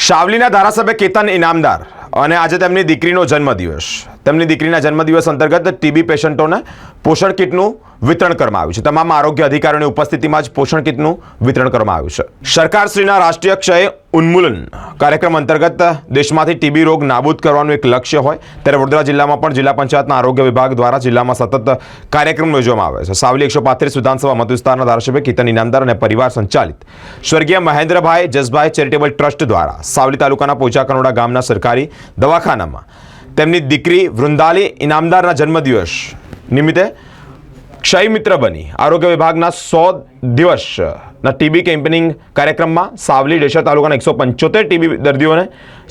સાવલીના ધારાસભ્ય કેતન ઇનામદાર અને આજે તેમની દીકરીનો જન્મદિવસ. તેમની દીકરીના જન્મદિવસ અંતર્ગત ટીબી પેશન્ટોને પોષણ કીટનું વિતરણ કરવામાં આવ્યું છે. તમામ આરોગ્ય અધિકારીઓની ઉપસ્થિતિમાં જ પોષણ કીટનું વિતરણ કરવામાં આવ્યું છે. સરકારશ્રીના રાષ્ટ્રીય ક્ષય ઉન્મૂલન કાર્યક્રમ અંતર્ગત દેશમાંથી ટીબી રોગ નાબૂદ કરવાનું એક લક્ષ્ય હોય ત્યારે વડોદરા જિલ્લામાં પણ જિલ્લા પંચાયતના આરોગ્ય વિભાગ દ્વારા જિલ્લામાં સતત કાર્યક્રમ યોજવામાં આવે છે. સાવલી 135 વિધાનસભા મત વિસ્તારના ધારાસભ્ય કેતન ઇનામદાર અને પરિવાર સંચાલિત સ્વર્ગીય મહેન્દ્રભાઈ જસભાઈ ચેરિટેબલ ટ્રસ્ટ દ્વારા સાવલી તાલુકાના પોચા કનોડા ગામના સરકારી દવાખાનામાં તેમની દીકરી વૃંદાલી ઇનામદારના જન્મદિવસ નિમિત્તે ક્ષય મિત્ર બની આરોગ્ય વિભાગના 100 દિવસના ટીબી કેમ્પેનિંગ કાર્યક્રમમાં સાવલી ડેસર તાલુકાના 175 ટીબી દર્દીઓને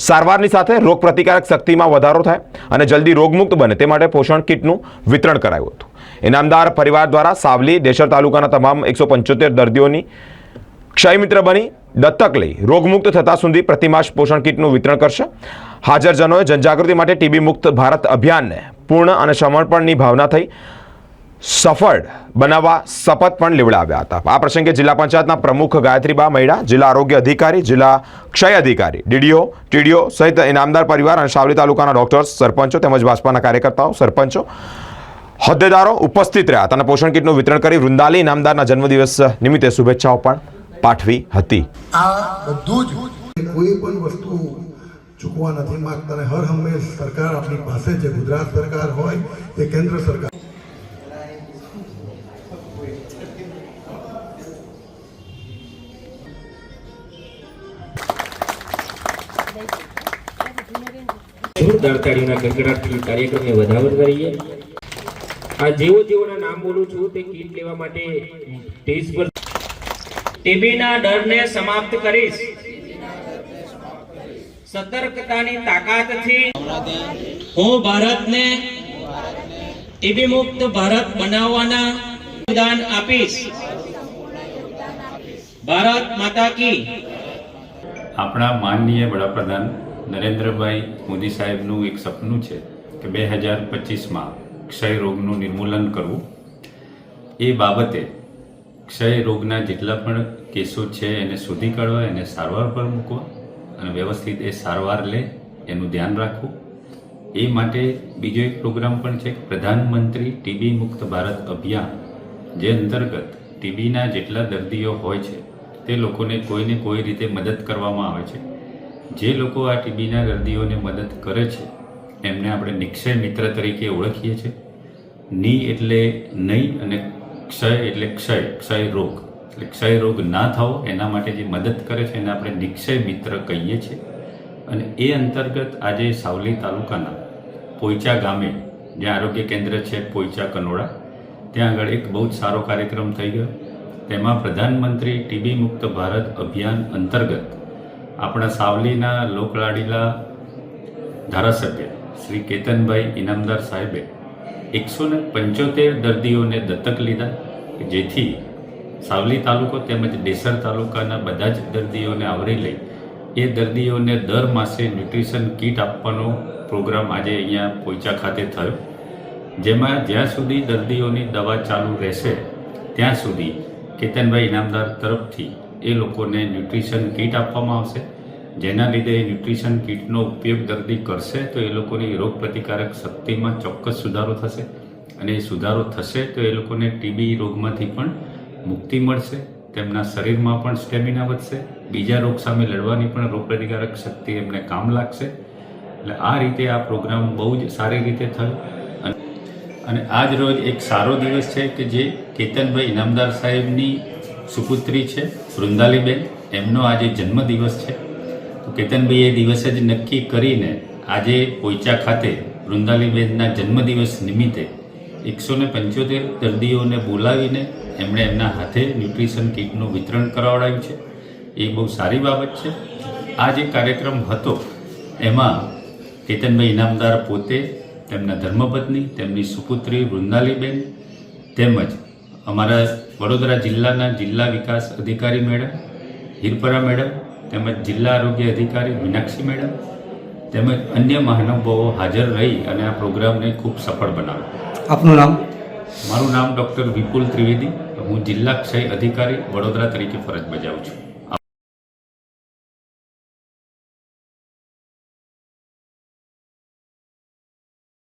સારવારની સાથે રોગ પ્રતિકારક શક્તિમાં વધારો થાય અને જલ્દી રોગમુક્ત બને તે માટે પોષણ કીટનું વિતરણ કરાયું હતું. ઇનામદાર પરિવાર દ્વારા સાવલી ડેસર તાલુકાના તમામ 175 દર્દીઓની ક્ષય મિત્ર બની દત્તક લઈ રોગમુક્ત થતા સુધી પ્રતિમાસ પોષણ કીટનું વિતરણ કરશે. હાજરજનોએ જનજાગૃતિ માટે ટીબી મુક્ત ભારત અભિયાનને પૂર્ણ અને સમર્પણની ભાવના થઈ સફળ બનાવવા શપથ પણ લેવડાવ્યા હતા. આ પ્રસંગે જિલ્લા પંચાયતના પ્રમુખ ગાયત્રીબા મૈડા, જિલ્લા આરોગ્ય અધિકારી, જિલ્લા ક્ષય અધિકારી, ડીડીઓ, ટીડીઓ સહિત ઇનામદાર પરિવાર અને સાવલી તાલુકાના ડોક્ટર્સ, સરપંચો તેમજ ભાજપાના કાર્યકર્તાઓ, સરપંચો, હોદ્દેદારો ઉપસ્થિત રહ્યા હતા અને પોષણ કીટનું વિતરણ કરી વૃંદાલી ઇનામદારના જન્મદિવસ નિમિત્તે શુભેચ્છાઓ પણ પાઠવી હતી. આ બધું જ કોઈ પણ વસ્તુ ચૂકવા નથી માંગતા અને હર હંમેશ સરકાર આપણી પાસે છે. ગુજરાત સરકાર હોય કે કેન્દ્ર સરકાર. જોરદાર તાળીઓના ગડગડાટથી કાર્યક્રમને વધાવર કરીએ. આ જેઓના નામ બોલું છું તે કીટ લેવા માટે સ્ટેજ પર ટીબીના ડરને સમાપ્ત કરીશ. સતર્કતાની તાકાતથી હું ભારતને ટીબી મુક્ત ભારત બનાવવાના યોગદાન આપીશ. ભારત માતા કી. આપણા માનનીય વડાપ્રધાન નરેન્દ્રભાઈ મોદી સાહેબનું એક સપનું છે કે 2025માં ક્ષય રોગનું નિર્મૂલન કરવું. એ બાબતે ક્ષય રોગના જેટલા પણ કેસો છે એને શોધી કાઢવા, એને સારવાર પર મૂકવા અને વ્યવસ્થિત એ સારવાર લે એનું ધ્યાન રાખવું. એ માટે બીજો એક પ્રોગ્રામ પણ છે, પ્રધાનમંત્રી ટીબી મુક્ત ભારત અભિયાન, જે અંતર્ગત ટીબીના જેટલા દર્દીઓ હોય છે તે લોકોને કોઈને કોઈ રીતે મદદ કરવામાં આવે છે. જે લોકો આ ટીબીના દર્દીઓને મદદ કરે છે એમને આપણે નિક્ષય મિત્ર તરીકે ઓળખીએ છીએ. ની એટલે નહીં અને ક્ષય એટલે ક્ષય રોગ, એટલે ક્ષય રોગ ના થવો એના માટે જે મદદ કરે છે એને આપણે નિક્ષય મિત્ર કહીએ છીએ. અને એ અંતર્ગત આજે સાવલી તાલુકાના પોઈચા ગામે, જ્યાં આરોગ્ય કેન્દ્ર છે પોઈચા કનોડા, ત્યાં આગળ એક બહુ જ સારો કાર્યક્રમ થઈ ગયો. તેમાં પ્રધાનમંત્રી ટીબી મુક્ત ભારત અભિયાન અંતર્ગત આપણા સાવલીના લોકલાડીલા ધારાસભ્ય શ્રી કેતનભાઈ ઇનામદાર સાહેબે 175 દર્દીઓને દત્તક લીધા, જેથી સાવલી તાલુકો તેમજ ડેસર તાલુકાના બધા જ દર્દીઓને આવરી લઈ એ દર્દીઓને દર માસે ન્યુટ્રિશન કીટ આપવાનો પ્રોગ્રામ આજે અહીંયા પોઈચા ખાતે થયો. જેમાં જ્યાં સુધી દર્દીઓની દવા ચાલુ રહેશે ત્યાં સુધી કેતનભાઈ ઇનામદાર તરફથી એ લોકોને ન્યુટ્રિશન કીટ આપવામાં આવશે. જેના લીધે ન્યુટ્રિશન કીટનો ઉપયોગ દર્દી કરશે તો એ લોકોની રોગ પ્રતિકારક શક્તિમાં ચોક્કસ સુધારો થશે અને એ સુધારો થશે તો એ લોકોને ટીબી રોગમાંથી પણ મુક્તિ મળશે, તેમના શરીરમાં પણ સ્ટેમિના વધશે, બીજા રોગ સામે લડવાની પણ રોગ પ્રતિકારક શક્તિ એમને કામ લાગશે. એટલે આ રીતે આ પ્રોગ્રામ બહુ જ સારી રીતે થયો. અને આજ રોજ એક સારો દિવસ છે કે જે કેતનભાઈ ઇનામદાર સાહેબની સુપુત્રી છે વૃંદાલીબેન, એમનો આજે જન્મદિવસ છે. તો કેતનભાઈ એ દિવસે જ નક્કી કરીને આજે પોઈચા ખાતે વૃંદાલીબેનના જન્મદિવસ નિમિત્તે 175 દર્દીઓને બોલાવીને એમણે એમના હાથે ન્યુટ્રિશન કીટનું વિતરણ કરાવડાવ્યું છે. એ બહુ સારી બાબત છે. આ જે કાર્યક્રમ હતો એમાં કેતનભાઈ ઇનામદાર પોતે, તેમના ધર્મપત્ની, તેમની સુપુત્રી વૃંદાલીબેન તેમજ અમારા વડોદરા જિલ્લાના જિલ્લા વિકાસ અધિકારી મેડમ હિરપરા મેડમ તેમજ જિલ્લા આરોગ્ય અધિકારી મીનાક્ષી મેડમ તેમજ અન્ય મહાનુભાવો હાજર રહી અને આ પ્રોગ્રામને ખૂબ સફળ બનાવ્યો. આપનું નામ? મારું નામ ડૉક્ટર વિપુલ ત્રિવેદી. હું જિલ્લા ક્ષય અધિકારી વડોદરા તરીકે ફરજ બજાવું છું.